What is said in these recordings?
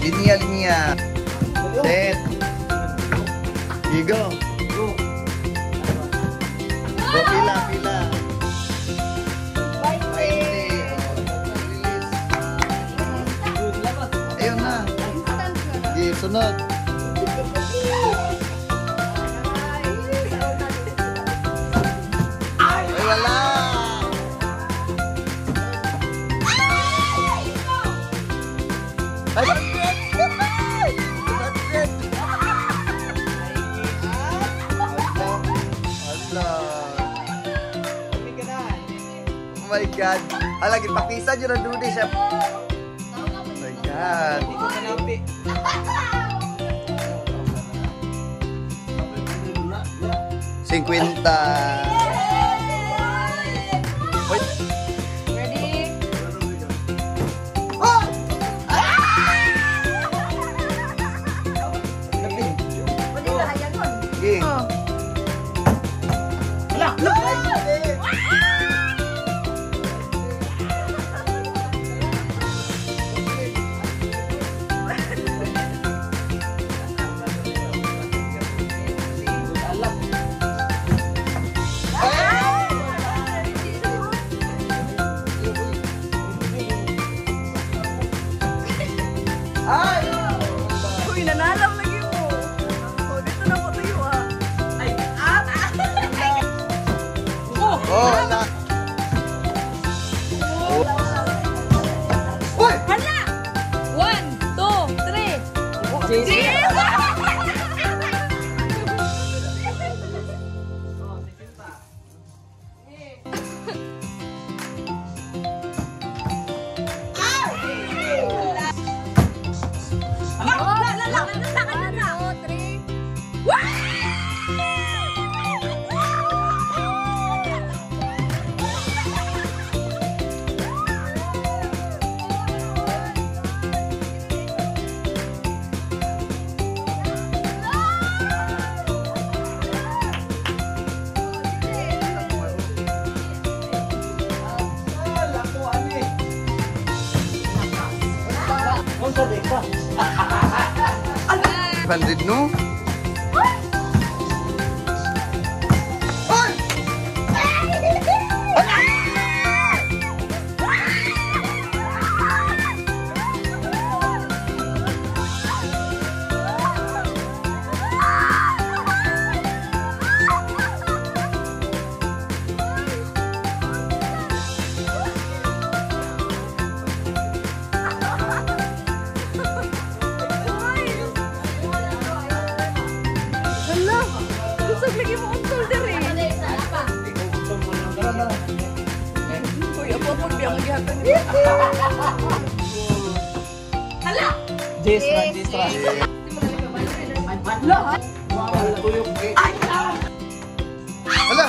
Linya. Set. Go. Go, pila. 20. Ayun na. Sige, sunod. Ay, wala. Ay, oh my God. Lagi pakisa dyan ang dude siya. Oh my God. 50. Wait. Ready? Oh! Pwede ba hayan nun? Sige. Hala! Uy, nanalam lagi mo. Oh, dito na po tayo Ay, Oh, wala. Uy! Hala! 1, 2, 3. Bandit no? Hala! Kusog lagi mo ang shoulder eh. Uy, apa biang gihatan niya. Hala! Jesra. Wala!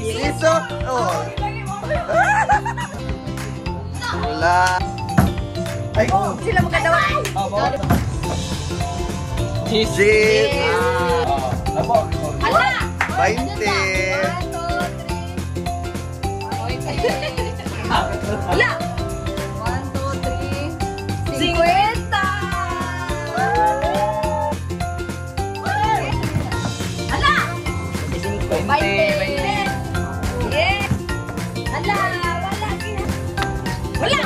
Iso! Oh! Wala! Ay! Sila magkadawa. Jit! Hala! 20! Hala! 1, 2, 3. 50! Hala! 20! Yes! Hala! Wala!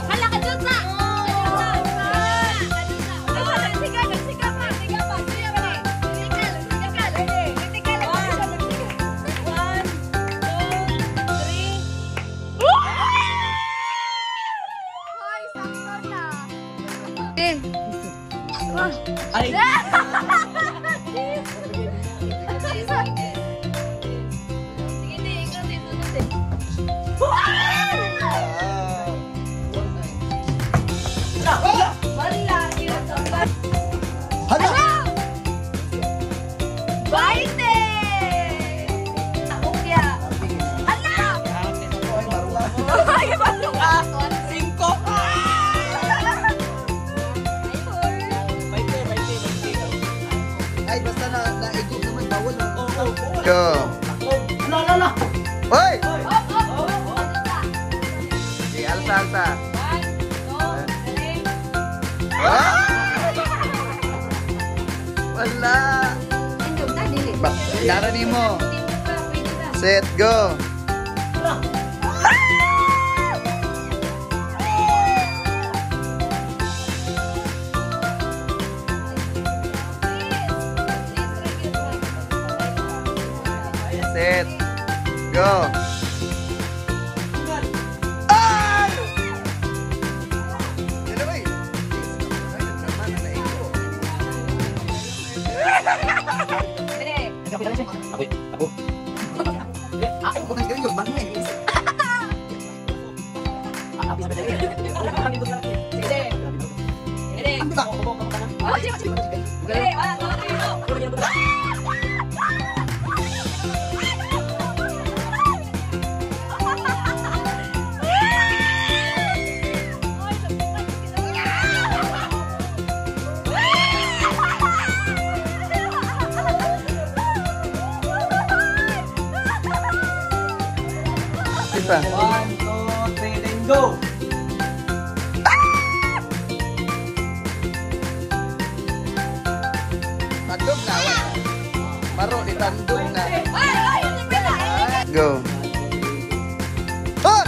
Hala ka dyan sa! Nagsiga pa! Siga pa! Ay! Sige, di. Ikaw din. Sunod din. Wala! Hala! Baite! Akukya! Hala! Ay, pasok ka! 5! Go. Hoy! Sige, alsa. Wala. Naranin mo. Set, go. Set, go. Isa. 1, 2, 3, then go! Tandog na, wala. Maro, di tandog na. Go. Hot!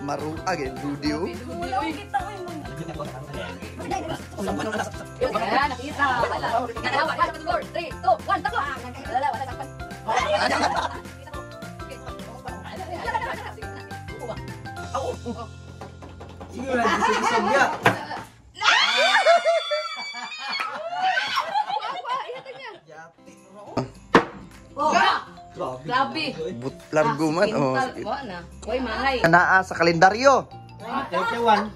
Maro, agad, video. Nakita. Kanawa. 3, 2, 1, takbo. Wala takpan. Sige lang, gusto niya. Grabe. Largo man, oh. Na. Hoy, malay. Naa sa kalendaryo. 31.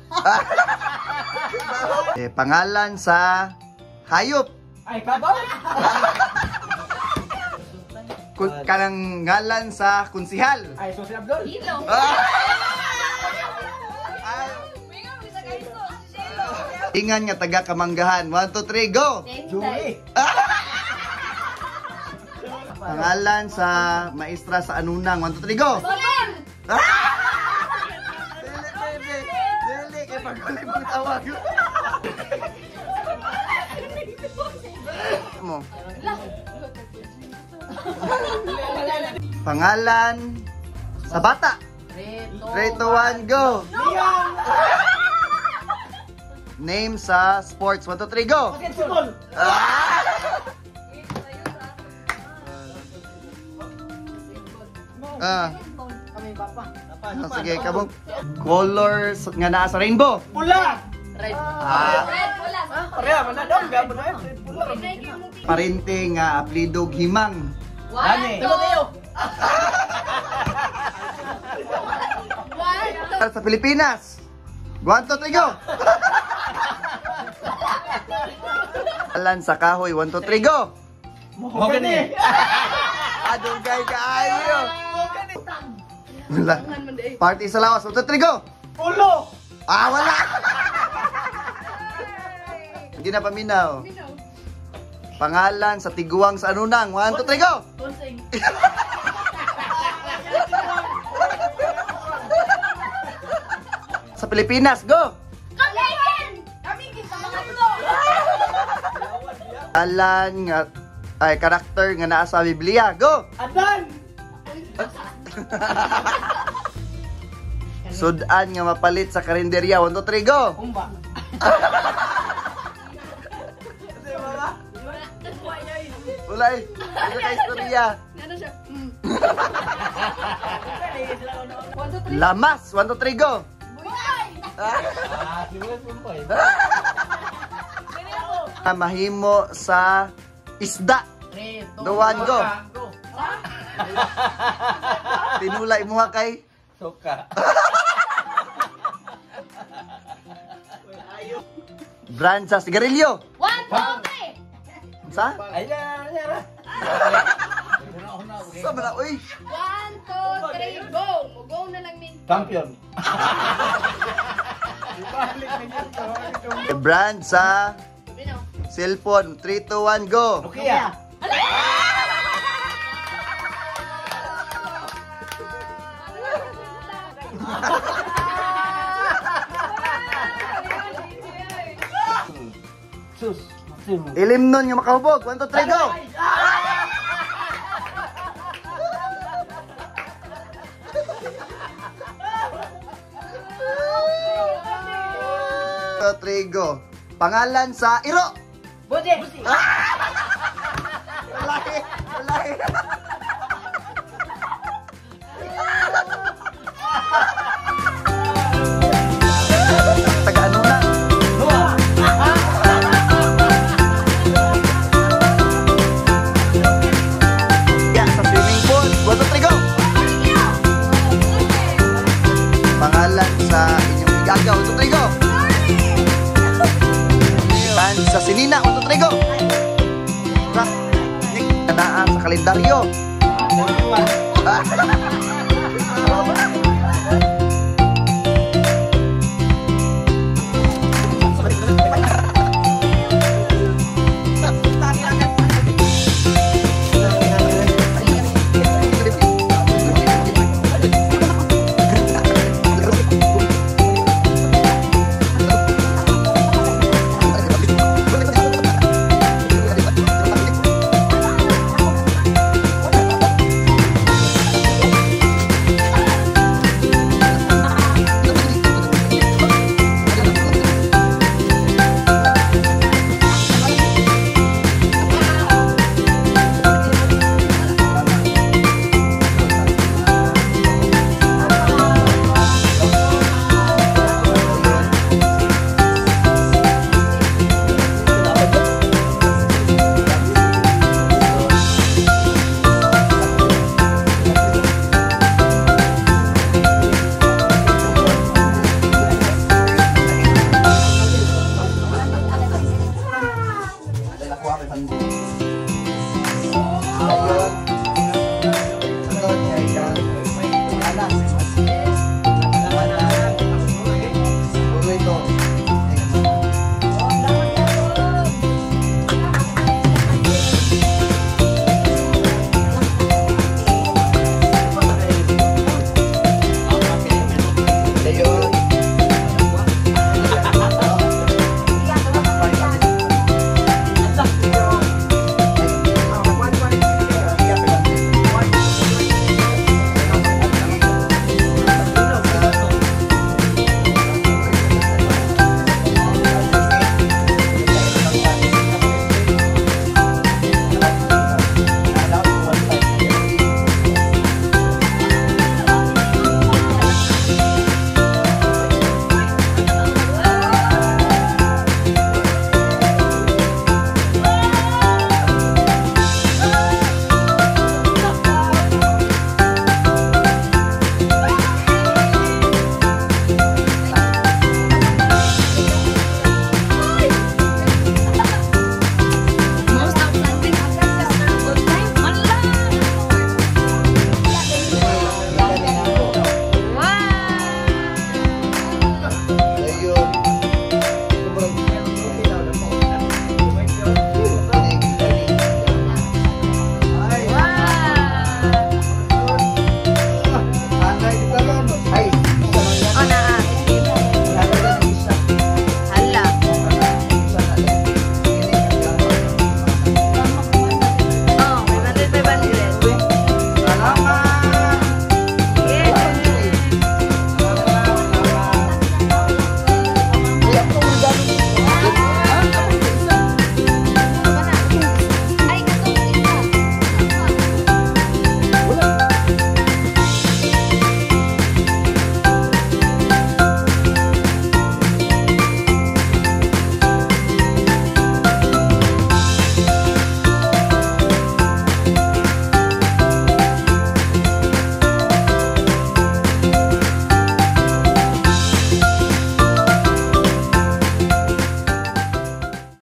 Pangalan sa hayop. Ay, kabaw! Kanang ngalan sa kunsihal. Ay, Susi Abdul. Hilo. Ingan nga taga Kamanggahan. 1, 2, 3, go! Julie. Pangalan sa maestra sa Anunang. 1, 2, 3, go! Dili, kay pagkulit mong tawag. Mo. Pangalan sa bata. 3, 2, 1, go! Name sa sports. 1, 2, 3, go! Basketball. Sige, kabong colors nga naa sa rainbow. Pula. Red. Red, wala. Pareha, manadong. Gabo na yun. Pula. Parente nga aplidog himang. Dami. Sa Pilipinas. 1, 2, 3, go! Alan sa kahoy. 1, 2, 3, go! Mahogany. Adugay ka ayo. Wala. Party sa lawas. 1, 2, 3, go! Ulo. Wala! Hindi na paminaw. Pangalan sa tiguang sa Anunang. 1, 2, 3, go! Tonsing. Sa Pilipinas, go! Alan nga karakter nga naa sa Biblia. Go! Adan. Sudan nga mapalit sa karinderya. 1, 2, 3, go! Kumba. Wala eh. Ito ka istorya. Ano siya? Lamas. 1, 2, 3, go! Simulan kumba eh. Mahimo sa isda. 2, 1, go! Tinulay mo kay Soka. brand sa sigarilyo. 1, 2, 3. Sa? Ay, yara. Sa mana, uy. 1, 2, 3, go! Go na lang min. Champion. Brand sa cellphone. 3, 2, 1, go! Nokia. Sus. Ilim nun yung makahubog. 1, 2, 3, go! Trigo. Pangalan sa Iro. Buti! Lalaki. Lalaki. Taga ano na? Ya, sa swimming pool. 1, 2, 3, go! Pangalan sa inyong igagaw. 1, 2, 3, go! Pan sa Sinina. 1, 2, 3, go! Kanaan sa kalendaryo.